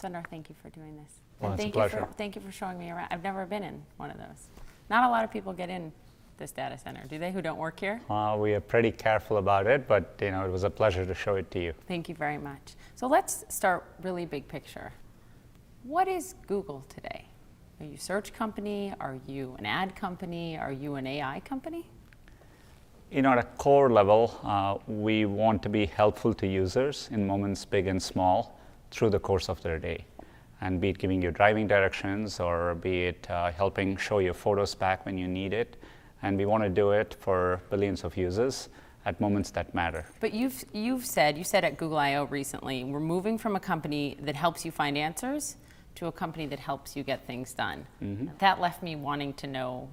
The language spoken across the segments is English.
Sundar, thank you for doing this. Well, and it's a pleasure. Thank you for showing me around. I've never been in one of those. Not a lot of people get in this data center, do they, who don't work here? We are pretty careful about it, but it was a pleasure to show it to you. Thank you very much. So let's start really big picture. What is Google today? Are you a search company? Are you an ad company? Are you an AI company? At a core level, we want to be helpful to users in moments big and small through the course of their day. And be it giving you driving directions or be it helping show your photos back when you need it. And we want to do it for billions of users at moments that matter. But you said at Google I/O recently, we're moving from a company that helps you find answers to a company that helps you get things done. Mm-hmm. That left me wanting to know,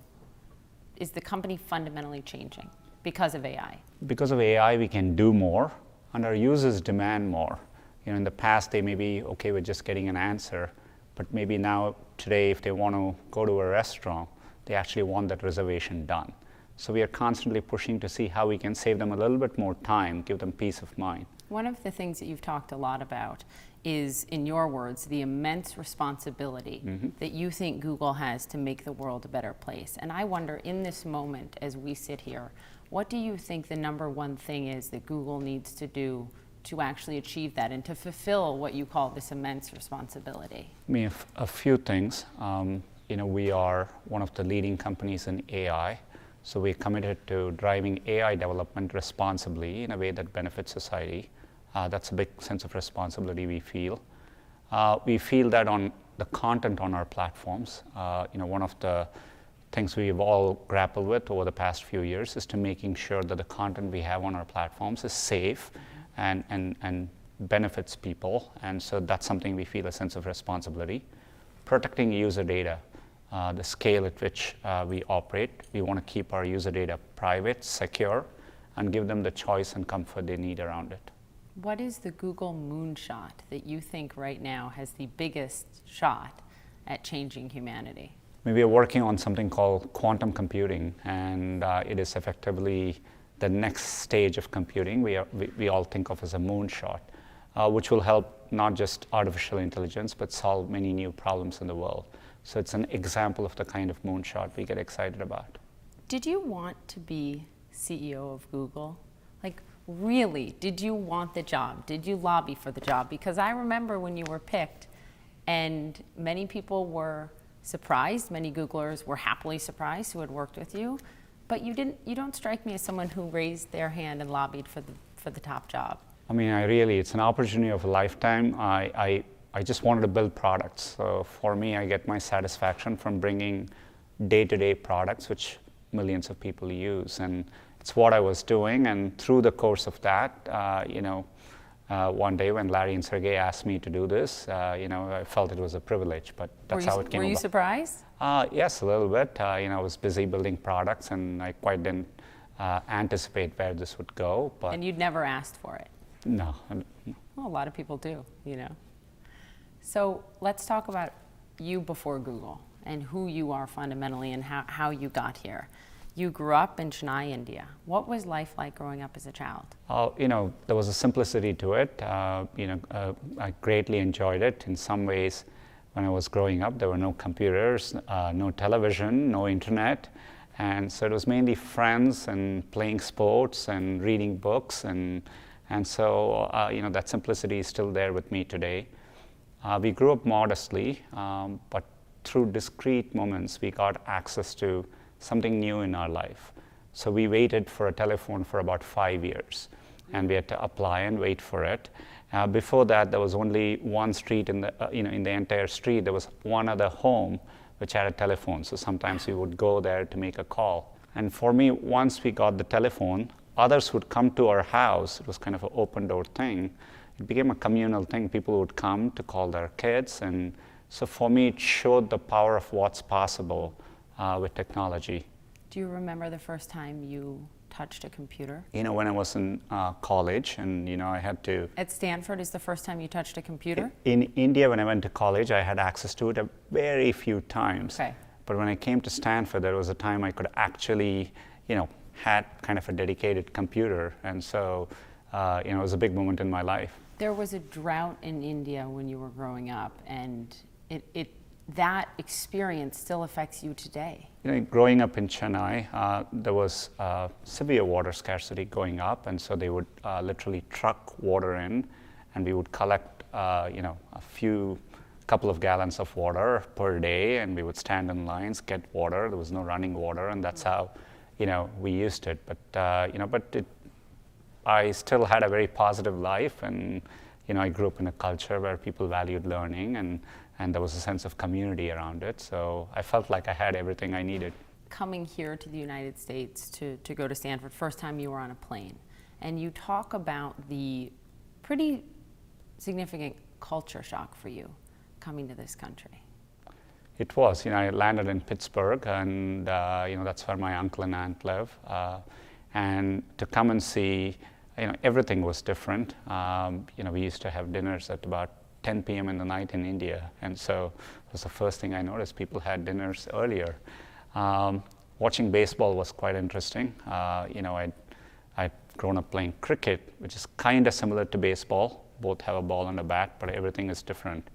is the company fundamentally changing because of AI? Because of AI, we can do more, and our users demand more. In the past, they may be okay with just getting an answer, but maybe now, today, if they want to go to a restaurant, they actually want that reservation done. So we are constantly pushing to see how we can save them a little bit more time, give them peace of mind. One of the things that you've talked a lot about is, in your words, the immense responsibility that you think Google has to make the world a better place. And I wonder, in this moment, as we sit here, what do you think the number one thing is that Google needs to do to actually achieve that and to fulfill what you call this immense responsibility? I mean, a few things. We are one of the leading companies in AI, so we're committed to driving AI development responsibly in a way that benefits society. That's a big sense of responsibility we feel. We feel that on the content on our platforms, one of the things we've all grappled with over the past few years is to making sure that the content we have on our platforms is safe and benefits people. And so that's something we feel a sense of responsibility. Protecting user data, the scale at which we operate. We want to keep our user data private, secure, and give them the choice and comfort they need around it. What is the Google moonshot that you think right now has the biggest shot at changing humanity? We are working on something called quantum computing, and it is effectively the next stage of computing we all think of as a moonshot, which will help not just artificial intelligence, but solve many new problems in the world. So it's an example of the kind of moonshot we get excited about. Did you want to be CEO of Google? Like, really, did you want the job? Did you lobby for the job? Because I remember when you were picked, and many people were surprised, many Googlers were happily surprised who had worked with you, but you don't strike me as someone who raised their hand and lobbied for the top job. I mean, it's an opportunity of a lifetime. I just wanted to build products. So for me, I get my satisfaction from bringing day-to-day products which millions of people use. And it's what I was doing. And through the course of that, one day when Larry and Sergey asked me to do this, I felt it was a privilege, but that's how it came about. Were you surprised? Yes, a little bit. I was busy building products, and I quite didn't anticipate where this would go. But and you'd never asked for it? No. Well, a lot of people do, So let's talk about you before Google and who you are fundamentally and how you got here. You grew up in Chennai, India. What was life like growing up as a child? There was a simplicity to it. I greatly enjoyed it. In some ways, when I was growing up, there were no computers, no television, no internet. And so it was mainly friends and playing sports and reading books. And so, that simplicity is still there with me today. We grew up modestly, but through discrete moments, we got access to something new in our life. So we waited for a telephone for about 5 years, and we had to apply and wait for it. Before that, there was only one street in the entire street. There was one other home which had a telephone. So sometimes we would go there to make a call. And for me, once we got the telephone, others would come to our house. It was kind of an open door thing. It became a communal thing. People would come to call their kids. And so for me, it showed the power of what's possible with technology. Do you remember the first time you touched a computer? When I was in college, and I had to. At Stanford is the first time you touched a computer? In India, when I went to college, I had access to it a very few times. Okay. But when I came to Stanford, there was a time I could actually, had kind of a dedicated computer, and so it was a big moment in my life. There was a drought in India when you were growing up, and that experience still affects you today. Growing up in Chennai, there was severe water scarcity going up, and so they would literally truck water in, and we would collect, couple of gallons of water per day, and we would stand in lines, get water. There was no running water, and that's how, we used it. But I still had a very positive life, and I grew up in a culture where people valued learning, and there was a sense of community around it. So I felt like I had everything I needed. Coming here to the United States to go to Stanford, first time you were on a plane, and you talk about the pretty significant culture shock for you coming to this country. It was. I landed in Pittsburgh, and that's where my uncle and aunt live. And to come and see, everything was different. We used to have dinners at about 10 p.m. in the night in India, and so it was the first thing I noticed. People had dinners earlier. Watching baseball was quite interesting. I'd grown up playing cricket, which is kind of similar to baseball. Both have a ball and a bat, but everything is different.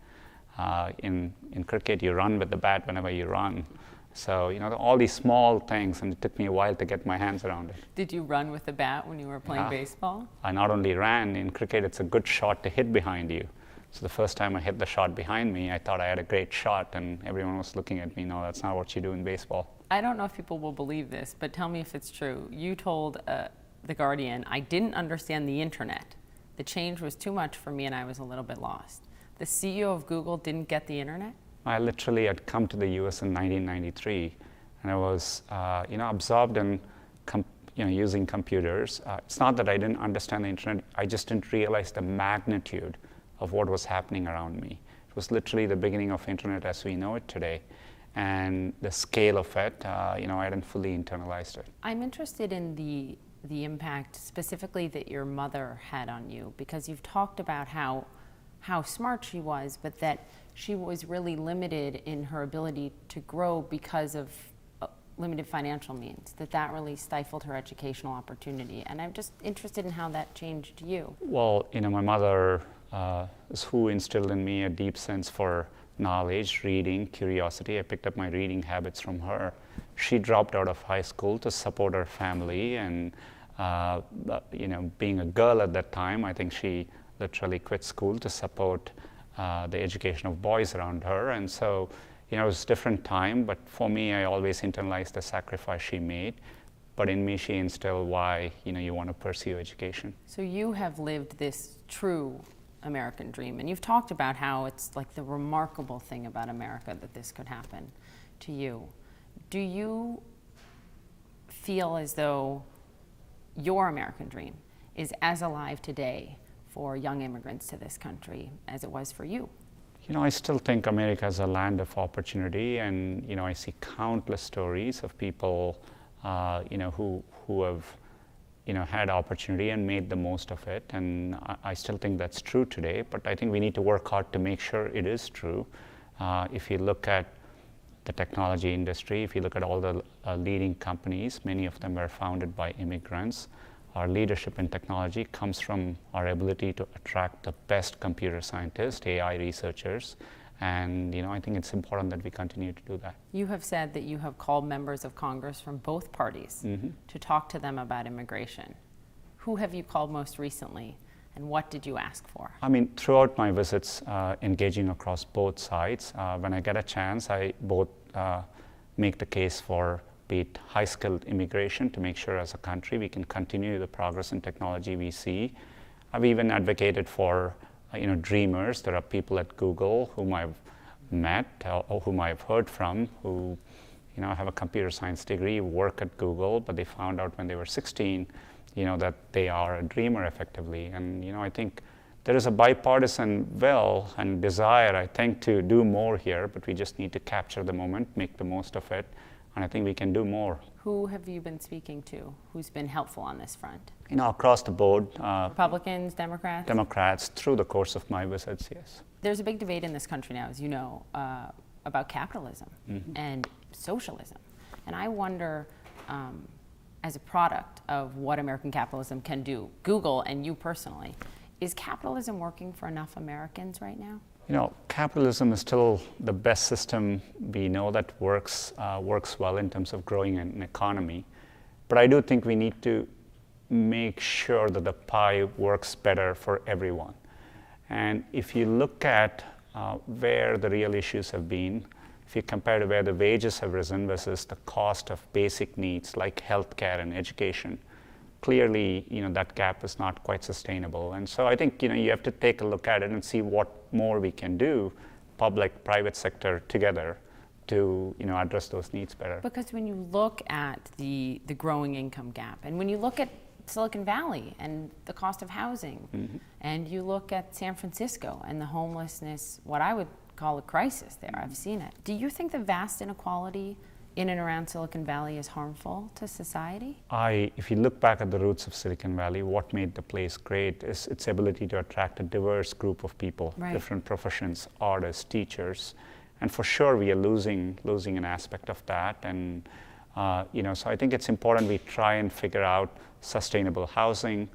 In cricket, you run with the bat whenever you run. So, all these small things, and it took me a while to get my hands around it. Did you run with the bat when you were playing baseball? I not only ran. In cricket, it's a good shot to hit behind you. So the first time I hit the shot behind me, I thought I had a great shot, and everyone was looking at me. No, that's not what you do in baseball. I don't know if people will believe this, but tell me if it's true. You told The Guardian, I didn't understand the internet. The change was too much for me, and I was a little bit lost. The CEO of Google didn't get the internet? I literally had come to the US in 1993, and I was absorbed in using computers. It's not that I didn't understand the internet, I just didn't realize the magnitude of what was happening around me. It was literally the beginning of internet as we know it today, and the scale of it, I hadn't fully internalized it. I'm interested in the impact specifically that your mother had on you, because you've talked about how smart she was, but that she was really limited in her ability to grow because of limited financial means, that really stifled her educational opportunity. And I'm just interested in how that changed you. Well, my mother is who instilled in me a deep sense for knowledge, reading, curiosity. I picked up my reading habits from her. She dropped out of high school to support her family, and being a girl at that time, I think she literally quit school to support the education of boys around her. And so, it was a different time, but for me, I always internalized the sacrifice she made. But in me, she instilled why, you want to pursue education. So you have lived this true American dream, and you've talked about how it's like the remarkable thing about America that this could happen to you. Do you feel as though your American dream is as alive today for young immigrants to this country as it was for you? I still think America is a land of opportunity, and I see countless stories of people, who have, had opportunity and made the most of it, and I still think that's true today. But I think we need to work hard to make sure it is true. If you look at the technology industry, if you look at all the leading companies, many of them were founded by immigrants. Our leadership in technology comes from our ability to attract the best computer scientists, AI researchers, and I think it's important that we continue to do that. You have said that you have called members of Congress from both parties to talk to them about immigration. Who have you called most recently, and what did you ask for? Throughout my visits, engaging across both sides, when I get a chance, I both make the case for be it high-skilled immigration to make sure as a country we can continue the progress in technology we see. I've even advocated for dreamers. There are people at Google whom I've met or whom I've heard from who have a computer science degree, work at Google, but they found out when they were 16 that they are a dreamer effectively. And I think there is a bipartisan will and desire, I think, to do more here, but we just need to capture the moment, make the most of it. And I think we can do more. Who have you been speaking to? Who's been helpful on this front? Across the board. Republicans, Democrats? Democrats, through the course of my visits, yes. There's a big debate in this country now, as you know, about capitalism and socialism. And I wonder, as a product of what American capitalism can do, Google and you personally, Is capitalism working for enough Americans right now? Capitalism is still the best system we know that works well in terms of growing an economy. But I do think we need to make sure that the pie works better for everyone. And if you look at where the real issues have been, if you compare to where the wages have risen versus the cost of basic needs like healthcare and education, clearly, that gap is not quite sustainable. And so I think, you have to take a look at it and see what more we can do, public, private sector together, to address those needs better. Because when you look at the growing income gap, and when you look at Silicon Valley and the cost of housing, and you look at San Francisco and the homelessness, what I would call a crisis there, I've seen it. Do you think the vast inequality in and around Silicon Valley is harmful to society? If you look back at the roots of Silicon Valley, what made the place great is its ability to attract a diverse group of people, right. Different professions, artists, teachers, and for sure we are losing an aspect of that. And so I think it's important we try and figure out sustainable housing.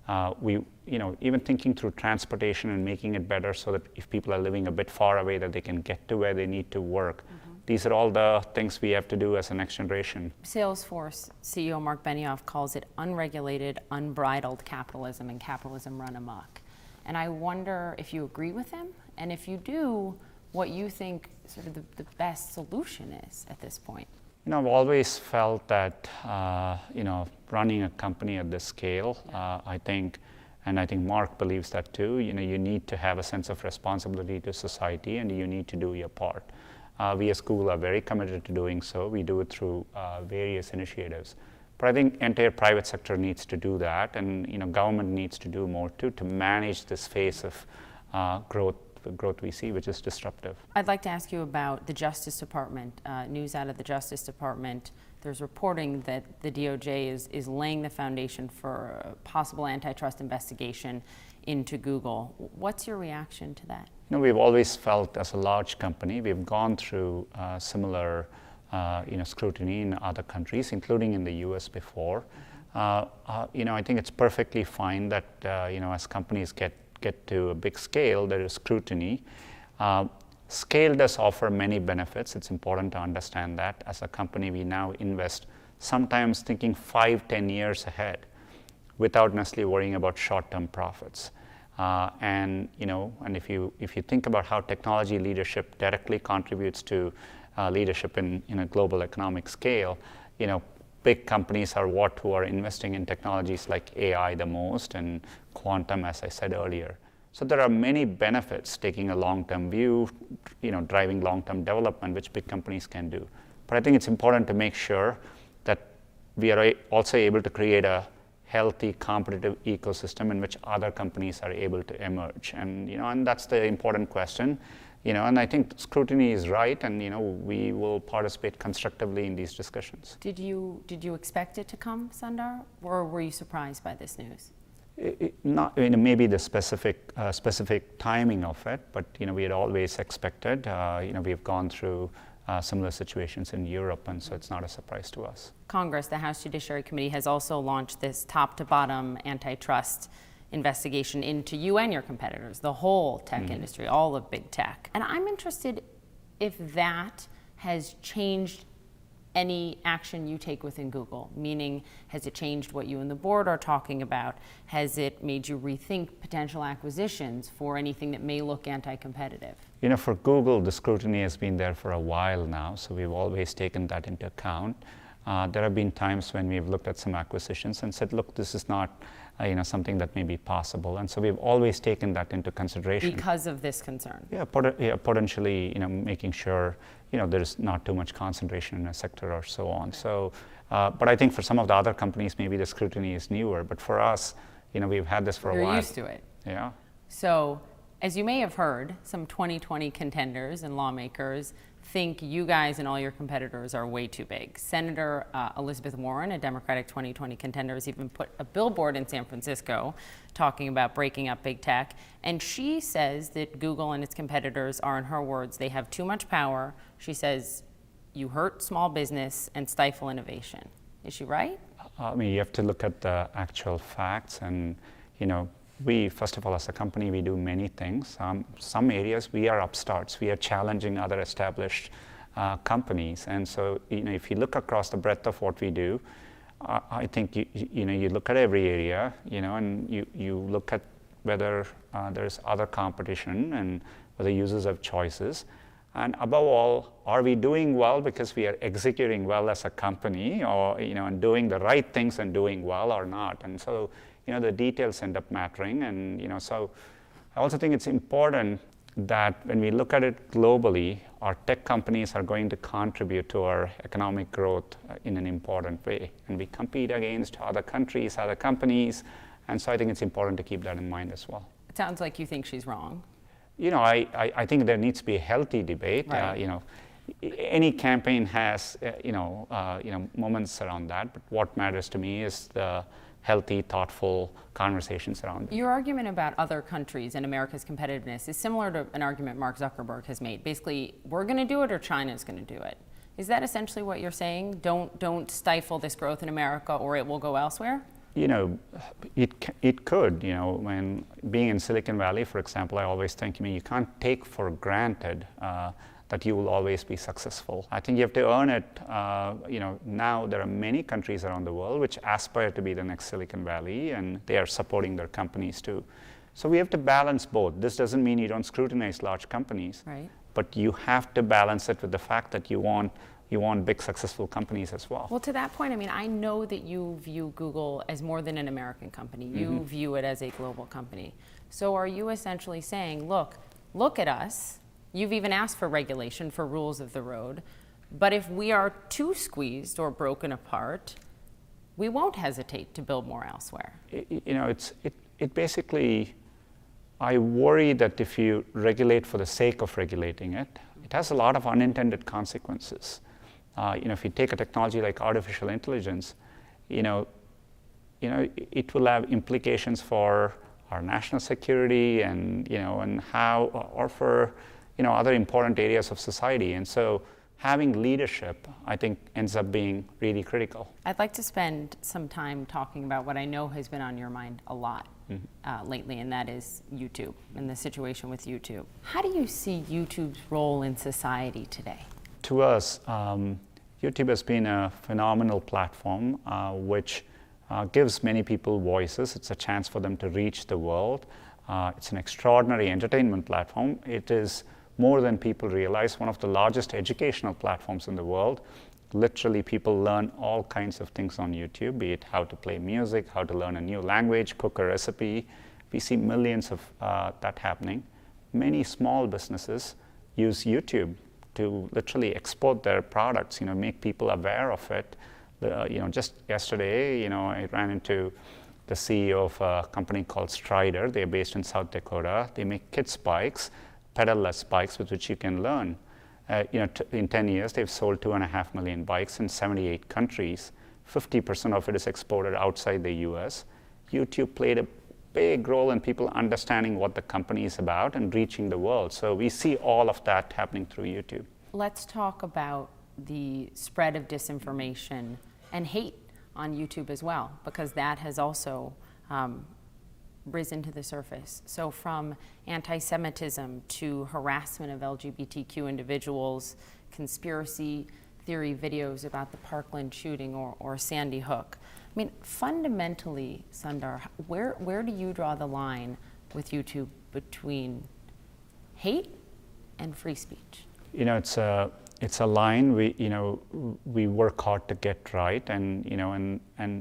Even thinking through transportation and making it better so that if people are living a bit far away, that they can get to where they need to work. These are all the things we have to do as a next generation. Salesforce CEO Mark Benioff calls it unregulated, unbridled capitalism, and capitalism run amok. And I wonder if you agree with him, and if you do, what you think sort of the best solution is at this point. I've always felt that running a company at this scale, I think Mark believes that too. You need to have a sense of responsibility to society, and you need to do your part. We as Google are very committed to doing so. We do it through various initiatives. But I think entire private sector needs to do that, and government needs to do more too, to manage this phase of growth we see, which is disruptive. I'd like to ask you about the Justice Department. News out of the Justice Department, there's reporting that the DOJ is laying the foundation for a possible antitrust investigation into Google. What's your reaction to that? We've always felt as a large company, we've gone through similar scrutiny in other countries, including in the US before. I think it's perfectly fine that as companies get to a big scale, there is scrutiny. Scale does offer many benefits. It's important to understand that. As a company, we now invest sometimes thinking 5-10 years ahead without necessarily worrying about short-term profits. And if you think about how technology leadership directly contributes to leadership in a global economic scale, big companies are who are investing in technologies like AI the most, and quantum, as I said earlier. So there are many benefits taking a long-term view, driving long-term development, which big companies can do. But I think it's important to make sure that we are also able to create a healthy, competitive ecosystem in which other companies are able to emerge. And that's the important question. And I think scrutiny is right, and we will participate constructively in these discussions. Did you expect it to come, Sundar, or were you surprised by this news? Maybe the specific timing of it, but we had always expected. We've gone through similar situations in Europe, and so it's not a surprise to us. Congress, the House Judiciary Committee, has also launched this top-to-bottom antitrust investigation into you and your competitors, the whole tech industry, all of big tech. And I'm interested if that has changed any action you take within Google, meaning has it changed what you and the board are talking about? Has it made you rethink potential acquisitions for anything that may look anti-competitive? For Google, the scrutiny has been there for a while now, so we've always taken that into account. There have been times when we've looked at some acquisitions and said, look, this is not something that may be possible. And so we've always taken that into consideration. Because of this concern? Yeah, potentially, making sure, there's not too much concentration in a sector or so on. So, but I think for some of the other companies, maybe the scrutiny is newer. But for us, we've had this for a while. You're used to it. Yeah. So, as you may have heard, some 2020 contenders and lawmakers think you guys and all your competitors are way too big. Senator Elizabeth Warren, a Democratic 2020 contender, has even put a billboard in San Francisco talking about breaking up big tech. And she says that Google and its competitors are, in her words, they have too much power. She says you hurt small business and stifle innovation. Is she right? You have to look at the actual facts, and First of all, as a company, we do many things. Some areas we are upstarts. We are challenging other established companies. And so, if you look across the breadth of what we do, I think you look at every area, and you look at whether there's other competition and whether users have choices. And above all, are we doing well because we are executing well as a company, or and doing the right things and doing well or not? And so, the details end up mattering. And so I also think it's important that when we look at it globally, our tech companies are going to contribute to our economic growth in an important way. And we compete against other countries, other companies, and so I think it's important to keep that in mind as well. It sounds like you think she's wrong. I think there needs to be a healthy debate. Right. Any campaign has moments around that, but what matters to me is the healthy, thoughtful conversations around it. Your argument about other countries and America's competitiveness is similar to an argument Mark Zuckerberg has made. Basically, we're going to do it or China's going to do it. Is that essentially what you're saying? Don't stifle this growth in America or it will go elsewhere? It could. When being in Silicon Valley, for example, I always think, you can't take for granted that you will always be successful. I think you have to earn it. Now there are many countries around the world which aspire to be the next Silicon Valley, and they are supporting their companies too. So we have to balance both. This doesn't mean you don't scrutinize large companies, right, but you have to balance it with the fact that you want big successful companies as well. Well, to that point, I know that you view Google as more than an American company. You view it as a global company. So are you essentially saying, look at us, you've even asked for regulation, for rules of the road, but if we are too squeezed or broken apart, we won't hesitate to build more elsewhere? It basically, I worry that if you regulate for the sake of regulating it, it has a lot of unintended consequences. If you take a technology like artificial intelligence, it will have implications for our national security and how, or for other important areas of society. And so having leadership, I think, ends up being really critical. I'd like to spend some time talking about what I know has been on your mind a lot lately, and that is YouTube and the situation with YouTube. How do you see YouTube's role in society today? To us, YouTube has been a phenomenal platform which gives many people voices. It's a chance for them to reach the world. It's an extraordinary entertainment platform. It is, more than people realize, one of the largest educational platforms in the world. Literally, people learn all kinds of things on YouTube, be it how to play music, how to learn a new language, cook a recipe. We see millions of that happening. Many small businesses use YouTube to literally export their products, make people aware of it. Just yesterday, I ran into the CEO of a company called Strider. They're based in South Dakota. They make kids' bikes, pedal-less bikes with which you can learn. In 10 years, they've sold 2.5 million bikes in 78 countries. 50% of it is exported outside the US. YouTube played a big role in people understanding what the company is about and reaching the world. So we see all of that happening through YouTube. Let's talk about the spread of disinformation and hate on YouTube as well, because that has also risen to the surface. So from anti-Semitism to harassment of LGBTQ individuals, conspiracy theory videos about the Parkland shooting or Sandy Hook. Fundamentally, Sundar, where do you draw the line with YouTube between hate and free speech? It's a line we work hard to get right, and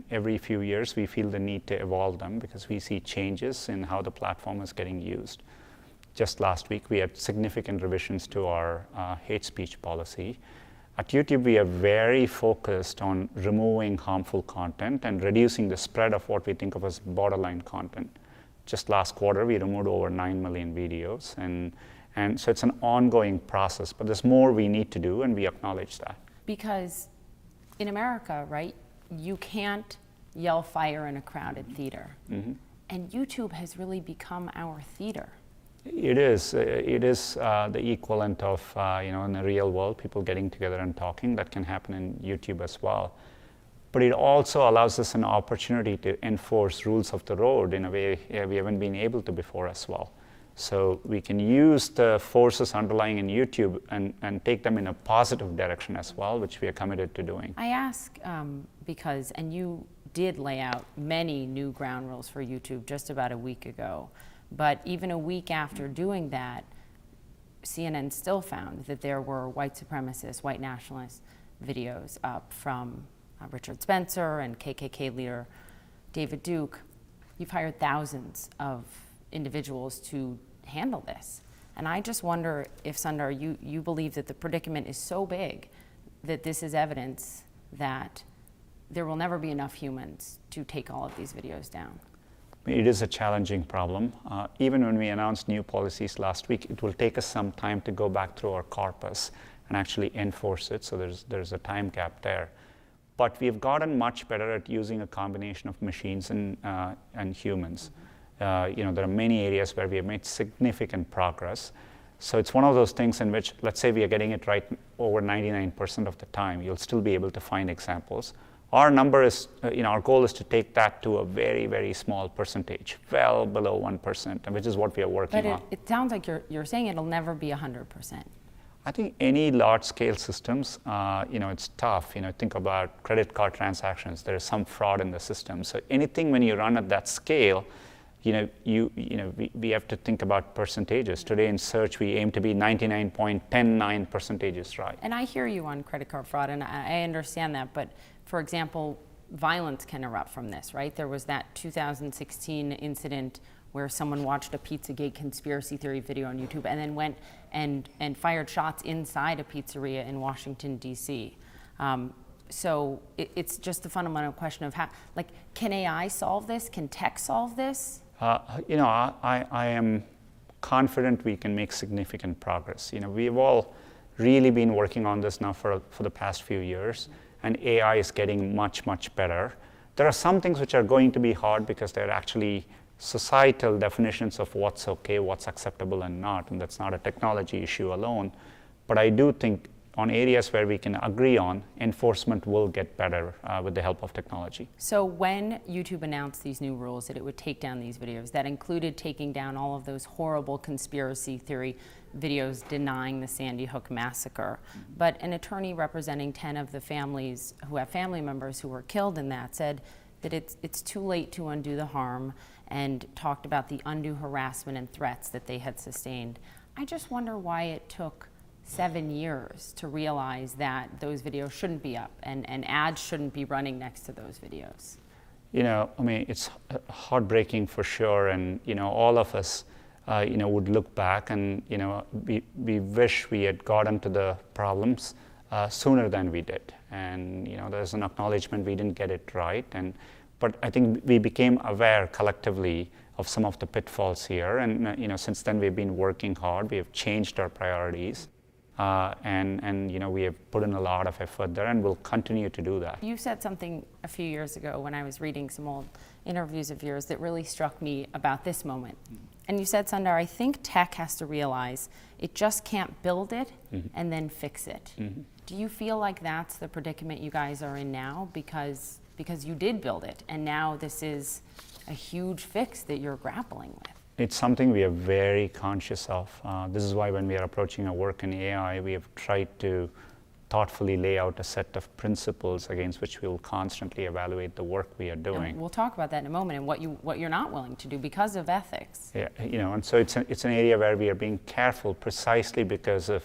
every few years we feel the need to evolve them because we see changes in how the platform is getting used. Just last week we had significant revisions to our hate speech policy. At YouTube, we are very focused on removing harmful content and reducing the spread of what we think of as borderline content. Just last quarter, we removed over 9 million videos, and so it's an ongoing process, but there's more we need to do, and we acknowledge that. Because in America, right, you can't yell fire in a crowded theater. And YouTube has really become our theater. It is the equivalent of, in the real world, people getting together and talking. That can happen in YouTube as well. but it also allows us an opportunity to enforce rules of the road in a way we haven't been able to before as well. So we can use the forces underlying in YouTube and take them in a positive direction as well, which we are committed to doing. I ask because, and you did lay out many new ground rules for YouTube just about a week ago, but even a week after doing that, CNN still found that there were white supremacist, white nationalist videos up from Richard Spencer and KKK leader David Duke. You've hired thousands of individuals to handle this. And I just wonder if, Sundar, you believe that the predicament is so big that this is evidence that there will never be enough humans to take all of these videos down. It is a challenging problem. Even when we announced new policies last week, it will take us some time to go back through our corpus and actually enforce it, so there's a time gap there. But we've gotten much better at using a combination of machines and humans. There are many areas where we have made significant progress. So it's one of those things in which, let's say we are getting it right over 99% of the time, you'll still be able to find examples. Our number is, our goal is to take that to a very, very small percentage, well below 1%, which is what we are working on. But it sounds like you're saying it'll never be 100%. I think any large-scale systems, it's tough. Think about credit card transactions. There is some fraud in the system. So anything when you run at that scale, we have to think about percentages. Today in search, we aim to be 99.109% right. And I hear you on credit card fraud, and I understand that. But for example, violence can erupt from this, right? There was that 2016 incident where someone watched a Pizzagate conspiracy theory video on YouTube and then went and fired shots inside a pizzeria in Washington, D.C. So it's just the fundamental question of how, can AI solve this? Can tech solve this? I am confident we can make significant progress. We've all really been working on this now for the past few years, and AI is getting much, much better. There are some things which are going to be hard because they're actually societal definitions of what's okay, what's acceptable and not, and that's not a technology issue alone. But I do think on areas where we can agree on, enforcement will get better with the help of technology. So when YouTube announced these new rules that it would take down these videos, that included taking down all of those horrible conspiracy theory videos denying the Sandy Hook massacre. But an attorney representing 10 of the families who have family members who were killed in that said that it's too late to undo the harm, and talked about the undue harassment and threats that they had sustained. I just wonder why it took 7 years to realize that those videos shouldn't be up and ads shouldn't be running next to those videos. It's heartbreaking for sure, and all of us would look back and we wish we had gotten to the problems sooner than we did. And there's an acknowledgement we didn't get it right, but I think we became aware collectively of some of the pitfalls here, and since then we've been working hard. We have changed our priorities. And we have put in a lot of effort there, and we'll continue to do that. You said something a few years ago when I was reading some old interviews of yours that really struck me about this moment. And you said, Sundar, I think tech has to realize it just can't build it and then fix it. Do you feel like that's the predicament you guys are in now? Because you did build it, and now this is a huge fix that you're grappling with. It's something we are very conscious of. This is why when we are approaching our work in AI, we have tried to thoughtfully lay out a set of principles against which we will constantly evaluate the work we are doing. And we'll talk about that in a moment, and what you're not willing to do because of ethics. Yeah, and so it's an area where we are being careful precisely because of,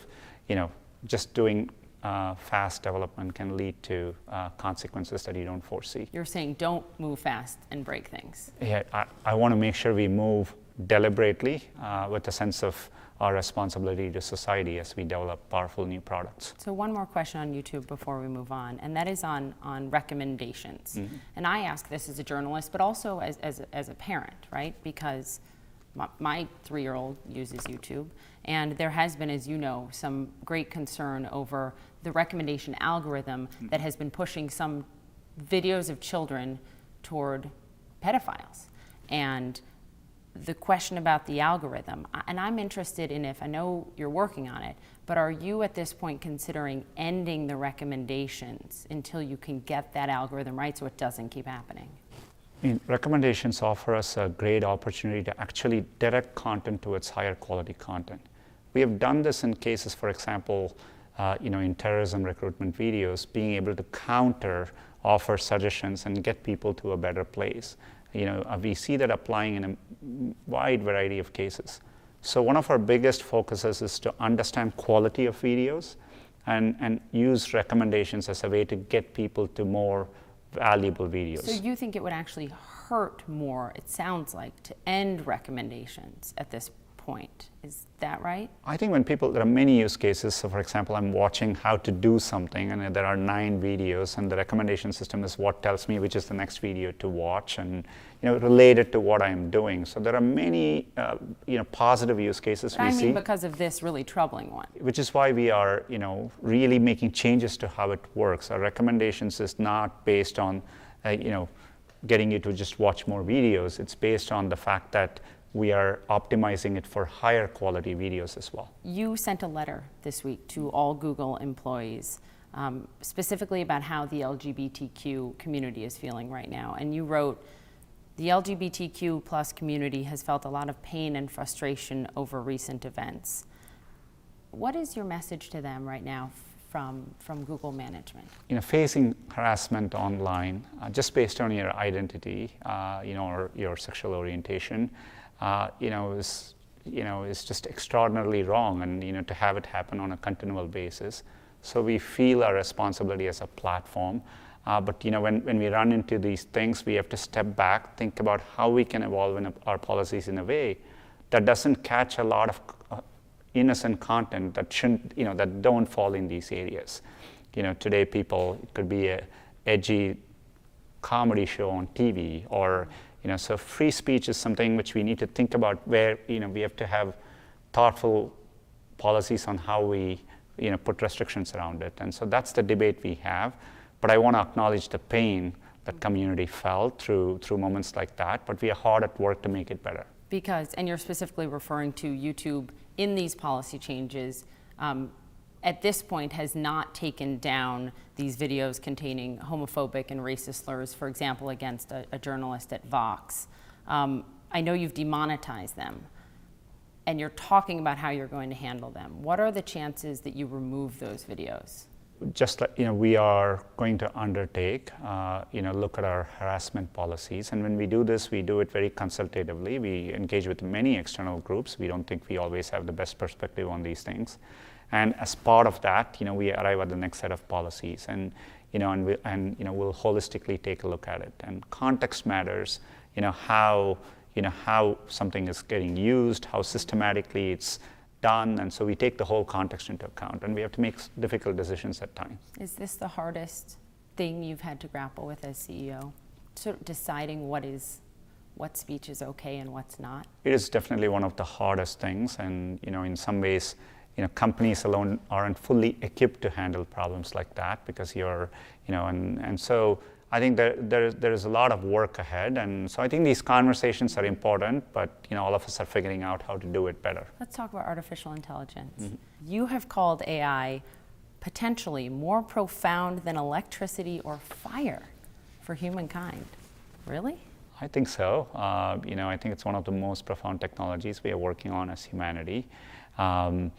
just doing fast development can lead to consequences that you don't foresee. You're saying don't move fast and break things. Yeah, I want to make sure we move deliberately with a sense of our responsibility to society as we develop powerful new products. So one more question on YouTube before we move on, and that is on recommendations. And I ask this as a journalist, but also as a parent, right? Because my 3-year-old uses YouTube, and there has been, as you know, some great concern over the recommendation algorithm that has been pushing some videos of children toward pedophiles. And the question about the algorithm, and I'm interested in if, I know you're working on it, but are you at this point considering ending the recommendations until you can get that algorithm right so it doesn't keep happening? I mean, recommendations offer us a great opportunity to actually direct content towards higher quality content. We have done this in cases, for example, in terrorism recruitment videos, being able to counter offer suggestions and get people to a better place. We see that applying in a wide variety of cases. So one of our biggest focuses is to understand quality of videos and use recommendations as a way to get people to more valuable videos. So you think it would actually hurt more, it sounds like, to end recommendations at this point. Is that right? I think there are many use cases. So for example, I'm watching how to do something and there are 9 videos and the recommendation system is what tells me which is the next video to watch and related to what I'm doing. So there are many positive use cases we see. Because of this really troubling one. Which is why we are really making changes to how it works. Our recommendations is not based on getting you to just watch more videos. It's based on the fact that we are optimizing it for higher quality videos as well. You sent a letter this week to all Google employees, specifically about how the LGBTQ community is feeling right now. And you wrote, the LGBTQ plus community has felt a lot of pain and frustration over recent events. What is your message to them right now from Google management? Facing harassment online, just based on your identity, or your sexual orientation, is just extraordinarily wrong, and to have it happen on a continual basis. So we feel our responsibility as a platform, but when we run into these things, we have to step back, think about how we can evolve our policies in a way that doesn't catch a lot of innocent content that shouldn't, that don't fall in these areas. Today it could be a edgy comedy show on TV, or so free speech is something which we need to think about, where we have to have thoughtful policies on how we put restrictions around it. And so that's the debate we have. But I want to acknowledge the pain that community felt through moments like that. But we are hard at work to make it better. Because, and you're specifically referring to YouTube in these policy changes, at this point has not taken down these videos containing homophobic and racist slurs, for example, against a journalist at Vox. I know you've demonetized them, and you're talking about how you're going to handle them. What are the chances that you remove those videos? Just like, we are going to undertake, look at our harassment policies. And when we do this, we do it very consultatively. We engage with many external groups. We don't think we always have the best perspective on these things. And as part of that, we arrive at the next set of policies, and we'll holistically take a look at it. And context matters. How something is getting used, how systematically it's done, and so we take the whole context into account, and we have to make difficult decisions at times. Is this the hardest thing you've had to grapple with as CEO? Sort of deciding what speech is okay and what's not? It is definitely one of the hardest things, and in some ways, companies alone aren't fully equipped to handle problems like that, because and so I think there is a lot of work ahead, and so I think these conversations are important, but all of us are figuring out how to do it better. Let's talk about artificial intelligence. Mm-hmm. You have called AI potentially more profound than electricity or fire for humankind. Really? I think so. I think it's one of the most profound technologies we are working on as humanity. Fire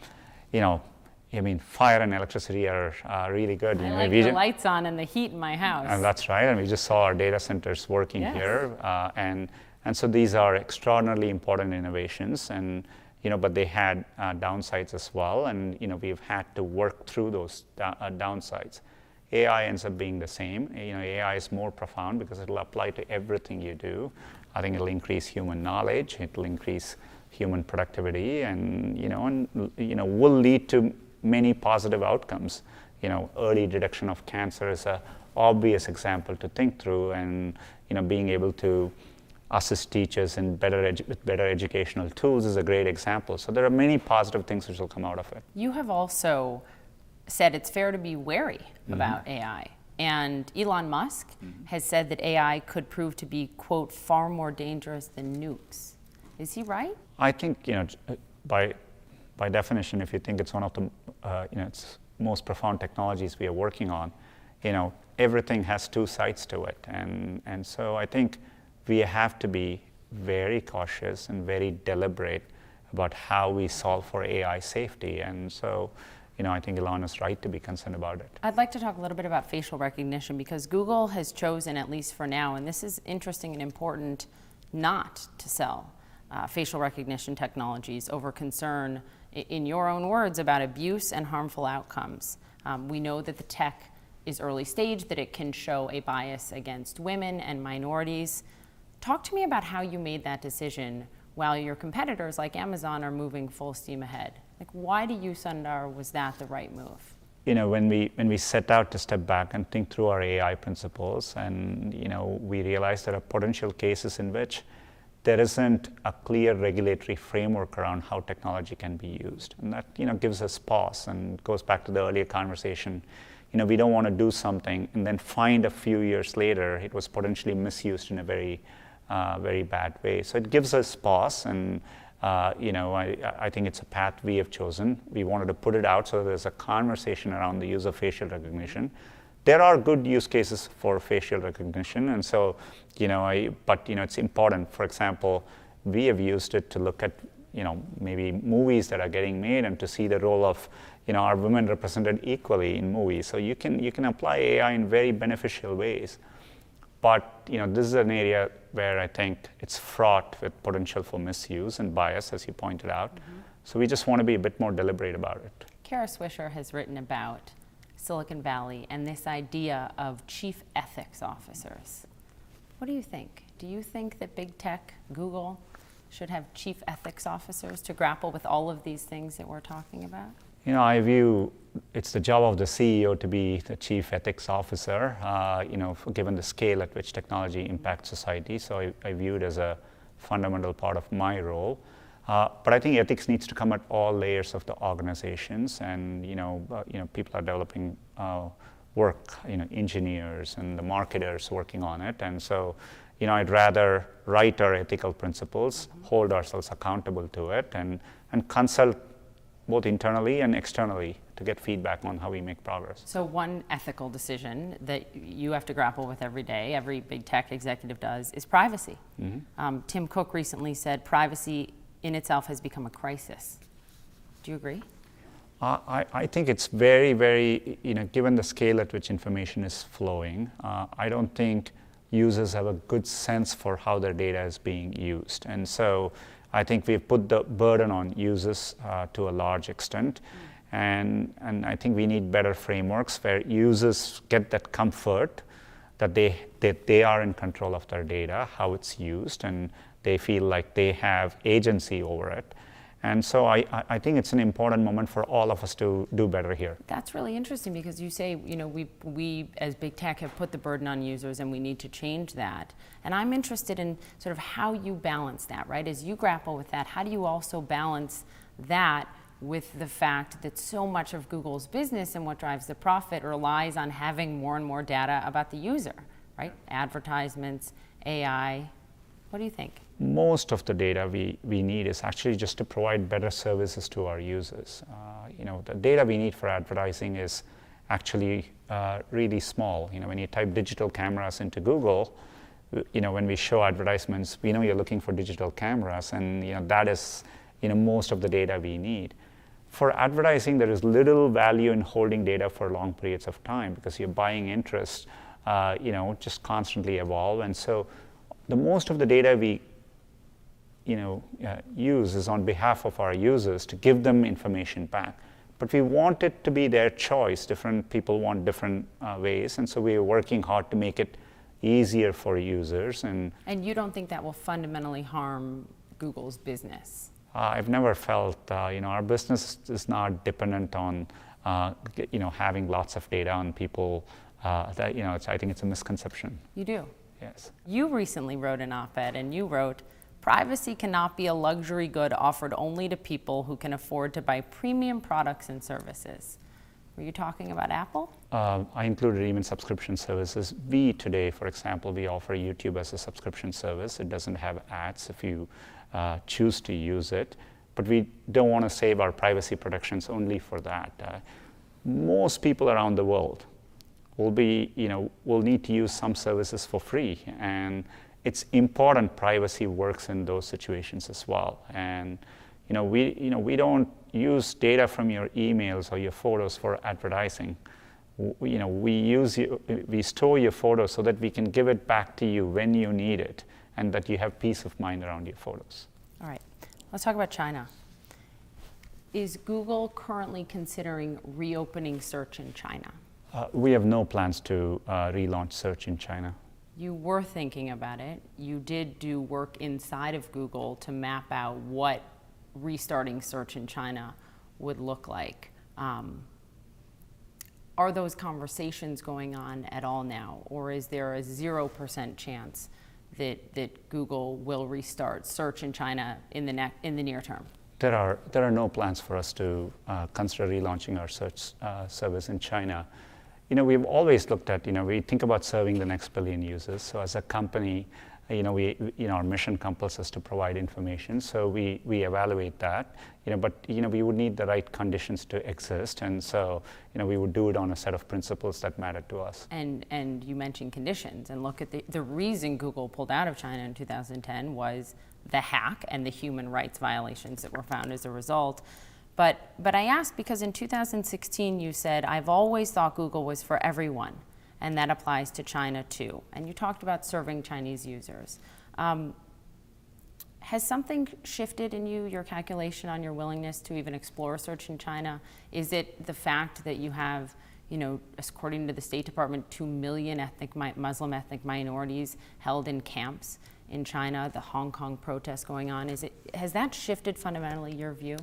and electricity are really good. I like the lights on and the heat in my house. And that's right. And we just saw our data centers working here. And so these are extraordinarily important innovations. And but they had downsides as well. And we've had to work through those downsides. AI ends up being the same. AI is more profound because it'll apply to everything you do. I think it'll increase human knowledge. It'll increase human productivity, and will lead to many positive outcomes. Early detection of cancer is an obvious example to think through, and being able to assist teachers in with better educational tools is a great example. So there are many positive things which will come out of it. You have also said it's fair to be wary about AI. And Elon Musk has said that AI could prove to be, quote, far more dangerous than nukes. Is he right? I think, by definition, if you think it's one of the it's most profound technologies we are working on, everything has two sides to it, and so I think we have to be very cautious and very deliberate about how we solve for AI safety, and so I think Elon is right to be concerned about it. I'd like to talk a little bit about facial recognition because Google has chosen, at least for now, and this is interesting and important, not to sell facial recognition technologies over concern, in your own words, about abuse and harmful outcomes. We know that the tech is early stage, that it can show a bias against women and minorities. Talk to me about how you made that decision while your competitors like Amazon are moving full steam ahead. Like, why do you, Sundar, was that the right move? When we set out to step back and think through our AI principles, and we realized there are potential cases in which there isn't a clear regulatory framework around how technology can be used, and that gives us pause and goes back to the earlier conversation. We don't want to do something and then find a few years later it was potentially misused in a very bad way. So it gives us pause, and I think it's a path we have chosen. We wanted to put it out so there's a conversation around the use of facial recognition. There are good use cases for facial recognition, and so but it's important. For example, we have used it to look at maybe movies that are getting made and to see the role of are women represented equally in movies. So you can apply AI in very beneficial ways. But this is an area where I think it's fraught with potential for misuse and bias, as you pointed out. Mm-hmm. So we just want to be a bit more deliberate about it. Kara Swisher has written about Silicon Valley and this idea of chief ethics officers. What do you think? Do you think that big tech, Google, should have chief ethics officers to grapple with all of these things that we're talking about? I view it's the job of the CEO to be the chief ethics officer, given the scale at which technology impacts society. So I view it as a fundamental part of my role. But I think ethics needs to come at all layers of the organizations, and people are developing work, engineers and the marketers working on it, and so I'd rather write our ethical principles, hold ourselves accountable to it, and consult both internally and externally to get feedback on how we make progress. So one ethical decision that you have to grapple with every day, every big tech executive does, is privacy. Mm-hmm. Tim Cook recently said privacy in itself has become a crisis. Do you agree? I think it's very, very, given the scale at which information is flowing, I don't think users have a good sense for how their data is being used. And so I think we've put the burden on users to a large extent. And I think we need better frameworks where users get that comfort that they are in control of their data, how it's used, and they feel like they have agency over it. And so I think it's an important moment for all of us to do better here. That's really interesting because you say, we as big tech have put the burden on users and we need to change that. And I'm interested in sort of how you balance that, right? As you grapple with that, how do you also balance that with the fact that so much of Google's business and what drives the profit relies on having more and more data about the user, right? Advertisements, AI. What do you think? Most of the data we need is actually just to provide better services to our users. The data we need for advertising is actually really small. When you type digital cameras into Google, when we show advertisements, we know you're looking for digital cameras, and that is most of the data we need. For advertising, there is little value in holding data for long periods of time because you're buying interest, just constantly evolve, and so the most of the data we use is on behalf of our users to give them information back. But we want it to be their choice. Different people want different ways, and so we are working hard to make it easier for users. And you don't think that will fundamentally harm Google's business? I've never felt, our business is not dependent on, having lots of data on people. I think it's a misconception. You do? Yes. You recently wrote an op-ed, and you wrote, "Privacy cannot be a luxury good offered only to people who can afford to buy premium products and services." Were you talking about Apple? I included even subscription services. We today, for example, we offer YouTube as a subscription service. It doesn't have ads. If you choose to use it. But we don't want to save our privacy protections only for that. Most people around the world will need to use some services for free, and it's important privacy works in those situations as well. And we don't use data from your emails or your photos for advertising. We store your photos so that we can give it back to you when you need it, and that you have peace of mind around your photos. All right, let's talk about China. Is Google currently considering reopening search in China? We have no plans to relaunch search in China. You were thinking about it. You did do work inside of Google to map out what restarting search in China would look like. Are those conversations going on at all now, or is there a 0% chance that Google will restart search in China in the near term? There are no plans for us to consider relaunching our search service in China. We've always looked at, we think about serving the next billion users. So as a company, our mission compels us to provide information. So we evaluate that, but we would need the right conditions to exist. And so, we would do it on a set of principles that matter to us. And you mentioned conditions, and look at the reason Google pulled out of China in 2010 was the hack and the human rights violations that were found as a result. But I asked because in 2016 you said, I've always thought Google was for everyone, and that applies to China too. And you talked about serving Chinese users. Has something shifted in your calculation on your willingness to even explore search in China? Is it the fact that you have, according to the State Department, 2 million Muslim ethnic minorities held in camps in China, the Hong Kong protests going on? Has that shifted fundamentally your view?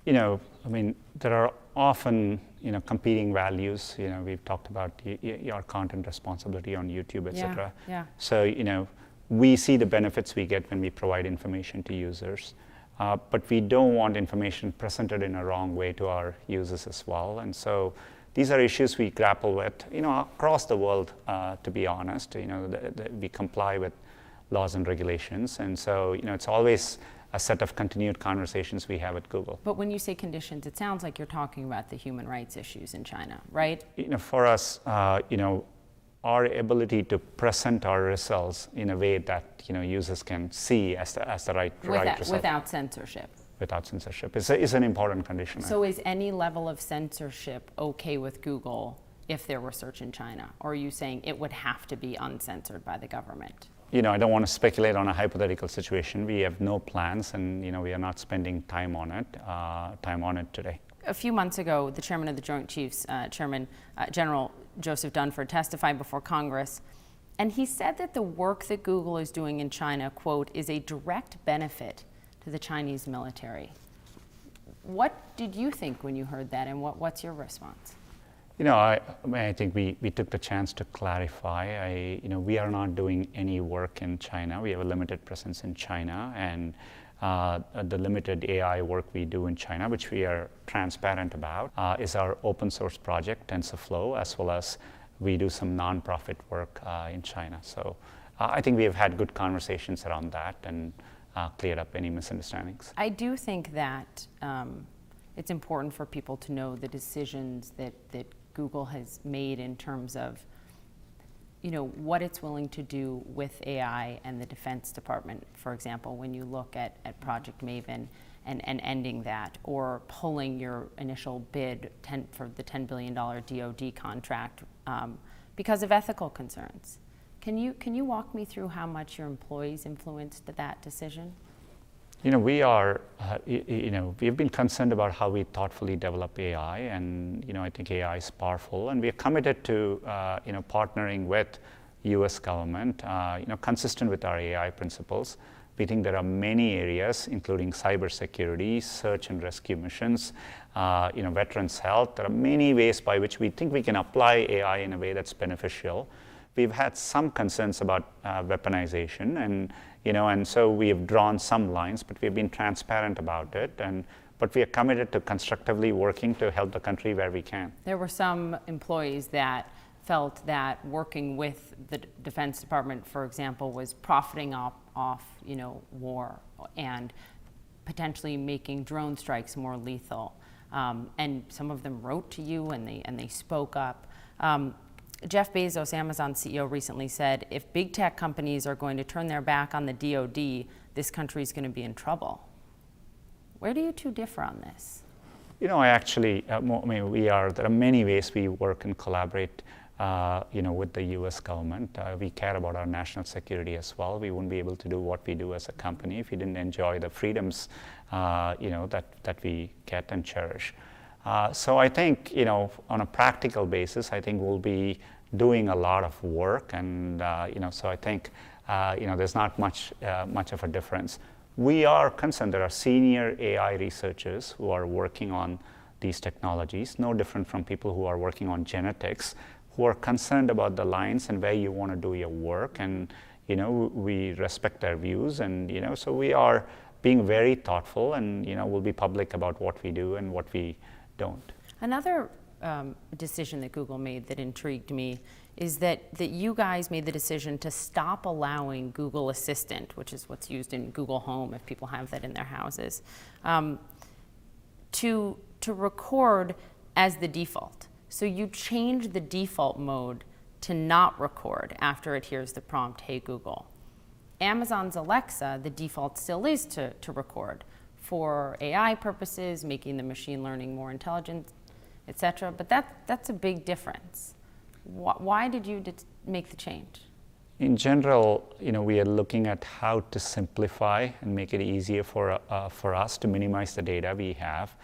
There are often, competing values. We've talked about your content responsibility on YouTube, et cetera. Yeah. So, we see the benefits we get when we provide information to users, but we don't want information presented in a wrong way to our users as well. And so, these are issues we grapple with, across the world. To be honest, we comply with laws and regulations, and so, it's always a set of continued conversations we have at Google. But when you say conditions, it sounds like you're talking about the human rights issues in China, right? For us, our ability to present our results in a way that users can see as the right result. Without censorship. Without censorship is an important condition. So is any level of censorship okay with Google if there were search in China? Or are you saying it would have to be uncensored by the government? I don't want to speculate on a hypothetical situation. We have no plans, and we are not spending time on it today. A few months ago, the chairman of the Joint Chiefs, General Joseph Dunford, testified before Congress, and he said that the work that Google is doing in China, quote, is a direct benefit to the Chinese military. What did you think when you heard that, and what's your response? I think we took the chance to clarify. We are not doing any work in China. We have a limited presence in China, and the limited AI work we do in China, which we are transparent about, is our open source project, TensorFlow, as well as we do some nonprofit work in China. So I think we have had good conversations around that and cleared up any misunderstandings. I do think that it's important for people to know the decisions that Google has made in terms of what it's willing to do with AI and the Defense Department, for example, when you look at Project Maven and ending that, or pulling your initial bid for the $10 billion DoD contract because of ethical concerns. Can you walk me through how much your employees influenced that decision? We've been concerned about how we thoughtfully develop AI, and I think AI is powerful, and we are committed to partnering with U.S. government, consistent with our AI principles. We think there are many areas, including cybersecurity, search and rescue missions, veterans health. There are many ways by which we think we can apply AI in a way that's beneficial. We've had some concerns about weaponization, and so we have drawn some lines, but we've been transparent about it. But we are committed to constructively working to help the country where we can. There were some employees that felt that working with the Defense Department, for example, was profiting off, war and potentially making drone strikes more lethal. And some of them wrote to you and they spoke up. Jeff Bezos, Amazon CEO, recently said, if big tech companies are going to turn their back on the DoD, this country is going to be in trouble. Where do you two differ on this? I actually, there are many ways we work and collaborate, with the US government. We care about our national security as well. We wouldn't be able to do what we do as a company if we didn't enjoy the freedoms, that we get and cherish. So I think, on a practical basis, I think we'll be doing a lot of work, and so I think, there's not much of a difference. We are concerned. There are senior AI researchers who are working on these technologies, no different from people who are working on genetics, who are concerned about the lines and where you want to do your work, and we respect their views, and so we are being very thoughtful, and we'll be public about what we do and what we don't. Another decision that Google made that intrigued me is that you guys made the decision to stop allowing Google Assistant, which is what's used in Google Home if people have that in their houses, to record as the default. So you change the default mode to not record after it hears the prompt, "Hey Google." Amazon's Alexa, the default still is to record for AI purposes, making the machine learning more intelligent, etc. But that's a big difference. Why did you make the change? In general, we are looking at how to simplify and make it easier for us to minimize the data we have.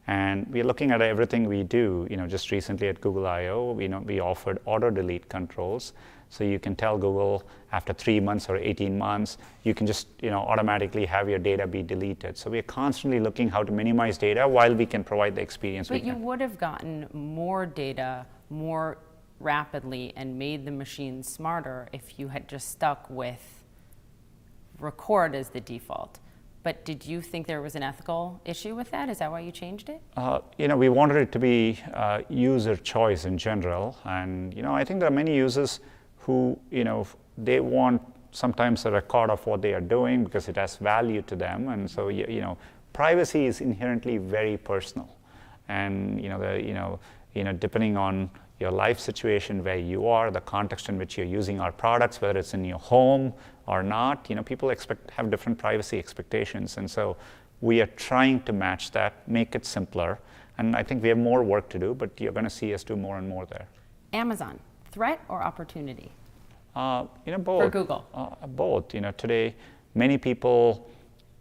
And we are looking at everything we do. Just recently at Google I/O, we offered auto-delete controls. So you can tell Google after 3 months or 18 months, you can just automatically have your data be deleted. So we are constantly looking how to minimize data while we can provide the experience we can. But you would have gotten more data more rapidly and made the machine smarter if you had just stuck with record as the default. But did you think there was an ethical issue with that? Is that why you changed it? We wanted it to be user choice in general. And, I think there are many users who, they want sometimes a record of what they are doing because it has value to them. And so, privacy is inherently very personal. And, depending on your life situation, where you are, the context in which you're using our products, whether it's in your home or not, people have different privacy expectations. And so we are trying to match that, make it simpler. And I think we have more work to do, but you're going to see us do more and more there. Amazon, threat or opportunity? Both. For Google? Both. Today, many people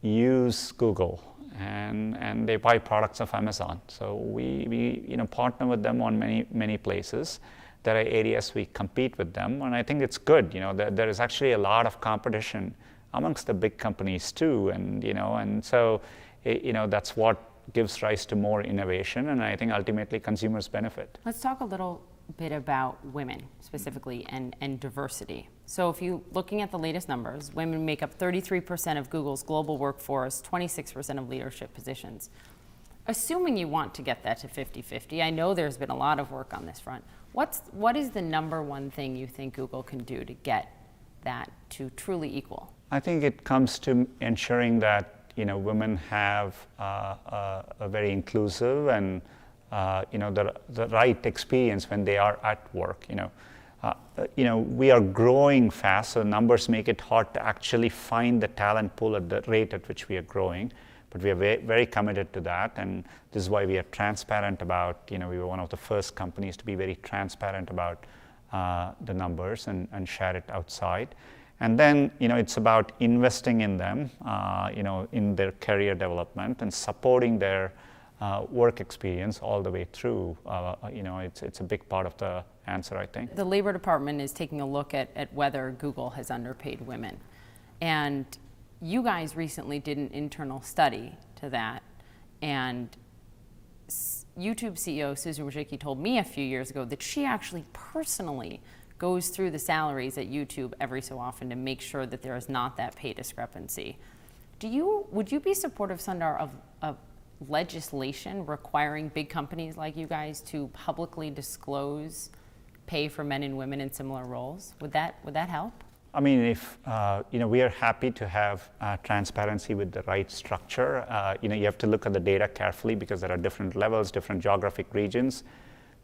use Google and they buy products of Amazon. So we partner with them on many places. There are areas we compete with them, and I think it's good. There is actually a lot of competition amongst the big companies too, and so that's what gives rise to more innovation, and I think ultimately consumers benefit. Let's talk a little bit about women specifically and diversity. So if you looking at the latest numbers, women make up 33% of Google's global workforce, 26% of leadership positions. Assuming you want to get that to 50-50, I know there's been a lot of work on this front. What is the number one thing you think Google can do to get that to truly equal? I think it comes to ensuring that women have a very inclusive and the right experience when they are at work. We are growing fast, so numbers make it hard to actually find the talent pool at the rate at which we are growing. But we are very committed to that, and this is why we are transparent about, we were one of the first companies to be very transparent about the numbers and share it outside. And then, it's about investing in them, in their career development and supporting their work experience all the way through. It's a big part of the answer, I think. The Labor Department is taking a look at whether Google has underpaid women. And you guys recently did an internal study to that, and YouTube CEO Susan Wojcicki told me a few years ago that she actually personally goes through the salaries at YouTube every so often to make sure that there is not that pay discrepancy. Would you be supportive, Sundar, of legislation requiring big companies like you guys to publicly disclose pay for men and women in similar roles? Would that help? I mean, if we are happy to have transparency with the right structure. You have to look at the data carefully because there are different levels, different geographic regions.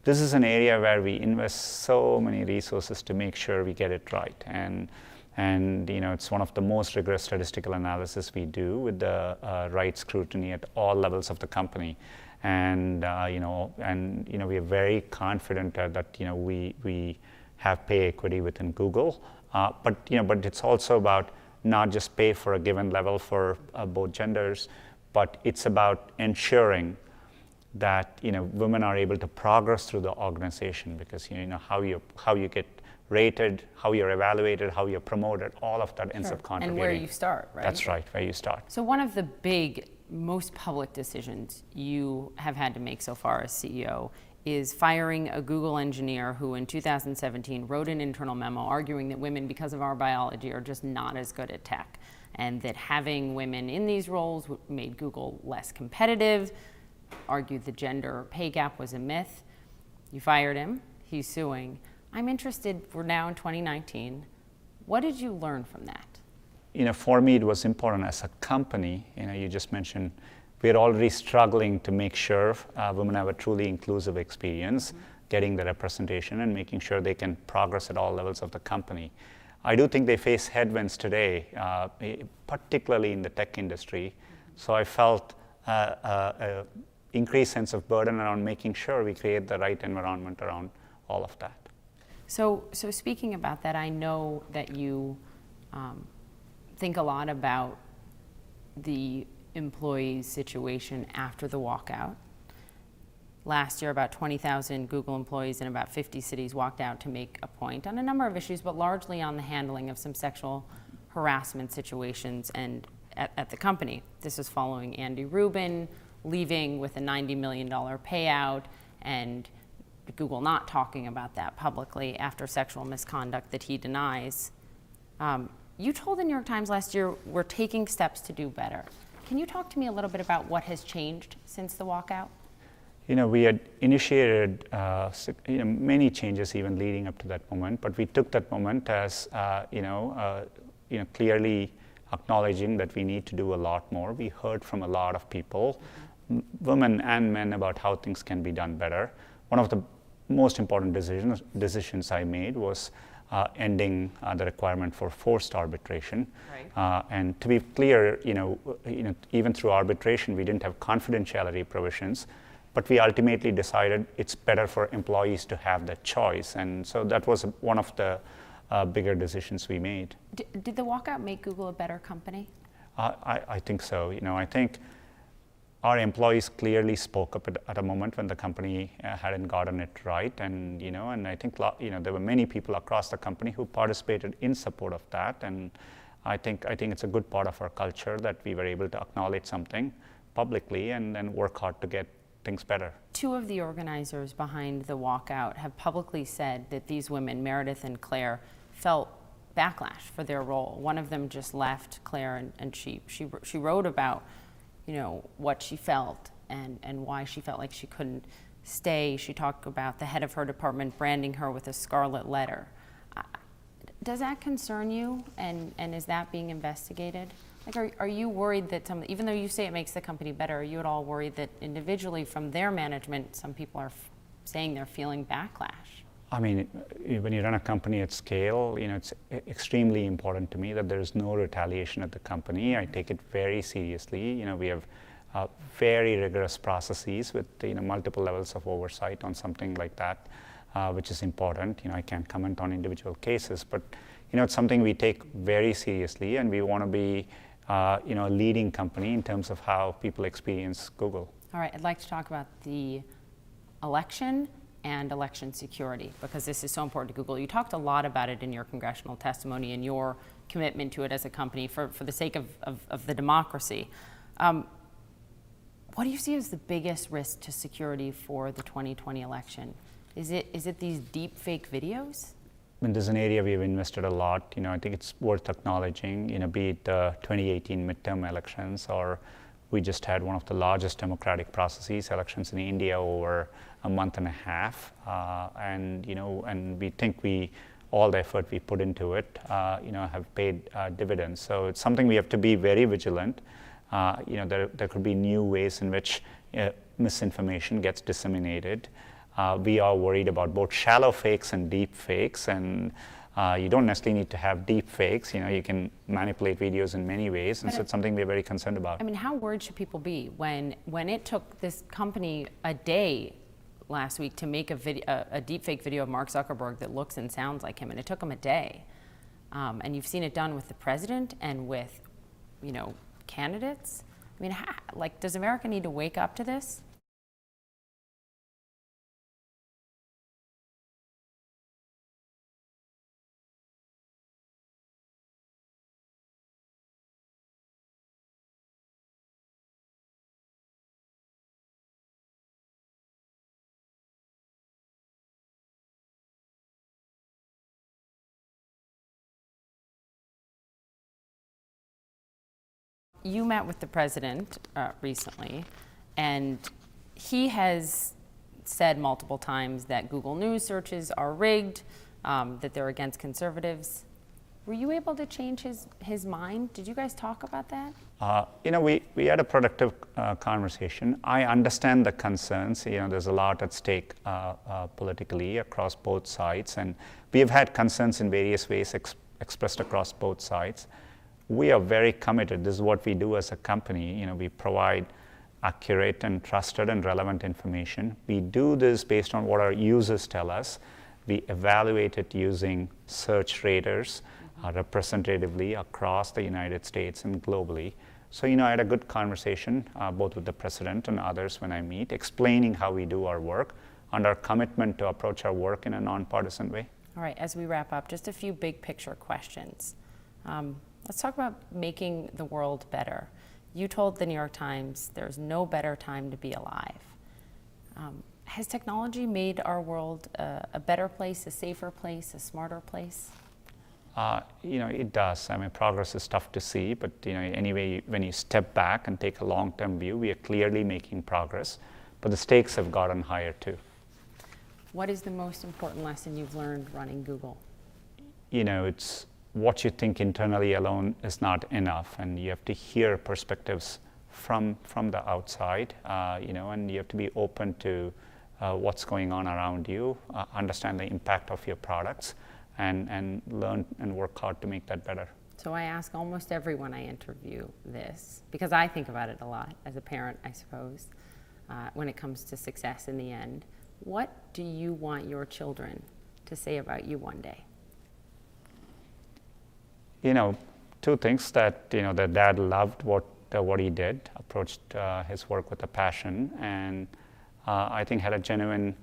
This is an area where we invest so many resources to make sure we get it right, and it's one of the most rigorous statistical analysis we do with the right scrutiny at all levels of the company, and we are very confident that we have pay equity within Google. But it's also about not just pay for a given level for both genders, but it's about ensuring that women are able to progress through the organization, because how you get rated, how you're evaluated, how you're promoted, all of that ends up contributing. And where you start, right? That's right, where you start. So one of the big, most public decisions you have had to make so far as CEO is firing a Google engineer who in 2017 wrote an internal memo arguing that women, because of our biology, are just not as good at tech, and that having women in these roles made Google less competitive, argued the gender pay gap was a myth. You fired him, he's suing. I'm interested, we're now in 2019, what did you learn from that? For me, it was important as a company. You just mentioned we're already struggling to make sure women have a truly inclusive experience, getting the representation and making sure they can progress at all levels of the company. I do think they face headwinds today, particularly in the tech industry. So I felt an increased sense of burden around making sure we create the right environment around all of that. So speaking about that, I know that you think a lot about the employees' situation after the walkout. Last year, about 20,000 Google employees in about 50 cities walked out to make a point on a number of issues, but largely on the handling of some sexual harassment situations and at the company. This is following Andy Rubin leaving with a $90 million payout, and Google not talking about that publicly after sexual misconduct that he denies. You told the New York Times last year, we're taking steps to do better. Can you talk to me a little bit about what has changed since the walkout? We had initiated many changes even leading up to that moment, but we took that moment as clearly acknowledging that we need to do a lot more. We heard from a lot of people, women and men, about how things can be done better. One of the most important decisions I made was ending the requirement for forced arbitration. Right. And to be clear, even through arbitration, we didn't have confidentiality provisions, but we ultimately decided it's better for employees to have that choice. And so that was one of the bigger decisions we made. Did the walkout make Google a better company? I think so. I think our employees clearly spoke up at a moment when the company hadn't gotten it right, and and I think there were many people across the company who participated in support of that, and I think it's a good part of our culture that we were able to acknowledge something publicly and then work hard to get things better. Two of the organizers behind the walkout have publicly said that these women, Meredith and Claire, felt backlash for their role. One of them just left, Claire, and she wrote about what she felt and why she felt like she couldn't stay. She talked about the head of her department branding her with a scarlet letter. Does that concern you, and is that being investigated? Like, are you worried that even though you say it makes the company better, are you at all worried that individually from their management, some people are saying they're feeling backlash? I mean, when you run a company at scale, it's extremely important to me that there's no retaliation at the company. I take it very seriously. We have very rigorous processes with multiple levels of oversight on something like that, which is important. I can't comment on individual cases, but it's something we take very seriously, and we want to be a leading company in terms of how people experience Google. All right, I'd like to talk about the election and election security, because this is so important to Google. You talked a lot about it in your congressional testimony and your commitment to it as a company for the sake of the democracy. What do you see as the biggest risk to security for the 2020 election? Is it these deep fake videos? I mean, this is an area we've invested a lot. I think it's worth acknowledging, be it the 2018 midterm elections, or we just had one of the largest democratic processes, elections in India, over a month and a half. And we think we all the effort we put into it, have paid dividends. So it's something we have to be very vigilant. There could be new ways in which misinformation gets disseminated. We are worried about both shallow fakes and deep fakes, and you don't necessarily need to have deep fakes. You can manipulate videos in many ways, and so it's something we're very concerned about. I mean, how worried should people be when it took this company a day last week to make a deep fake video of Mark Zuckerberg that looks and sounds like him, and it took him a day, and you've seen it done with the president and with, candidates? I mean, does America need to wake up to this? You met with the president recently, and he has said multiple times that Google News searches are rigged, that they're against conservatives. Were you able to change his mind? Did you guys talk about that? We had a productive conversation. I understand the concerns. There's a lot at stake politically across both sides, and we have had concerns in various ways expressed across both sides. We are very committed. This is what we do as a company. We provide accurate and trusted and relevant information. We do this based on what our users tell us. We evaluate it using search raters representatively across the United States and globally. So, I had a good conversation both with the president and others when I meet, explaining how we do our work and our commitment to approach our work in a nonpartisan way. All right, as we wrap up, just a few big picture questions. Let's talk about making the world better. You told the New York Times there's no better time to be alive. Has technology made our world a better place, a safer place, a smarter place? It does. I mean, progress is tough to see, but anyway, when you step back and take a long-term view, we are clearly making progress, but the stakes have gotten higher too. What is the most important lesson you've learned running Google? It's what you think internally alone is not enough, and you have to hear perspectives from the outside, and you have to be open to what's going on around you, understand the impact of your products, and learn and work hard to make that better. So I ask almost everyone I interview this, because I think about it a lot as a parent, I suppose, when it comes to success in the end. What do you want your children to say about you one day? Two things: that that dad loved what he did, approached his work with a passion, and I think had a genuine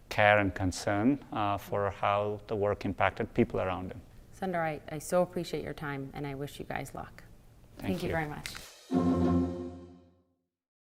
care and concern for how the work impacted people around him. Sundar, I so appreciate your time, and I wish you guys luck. Thank you very much.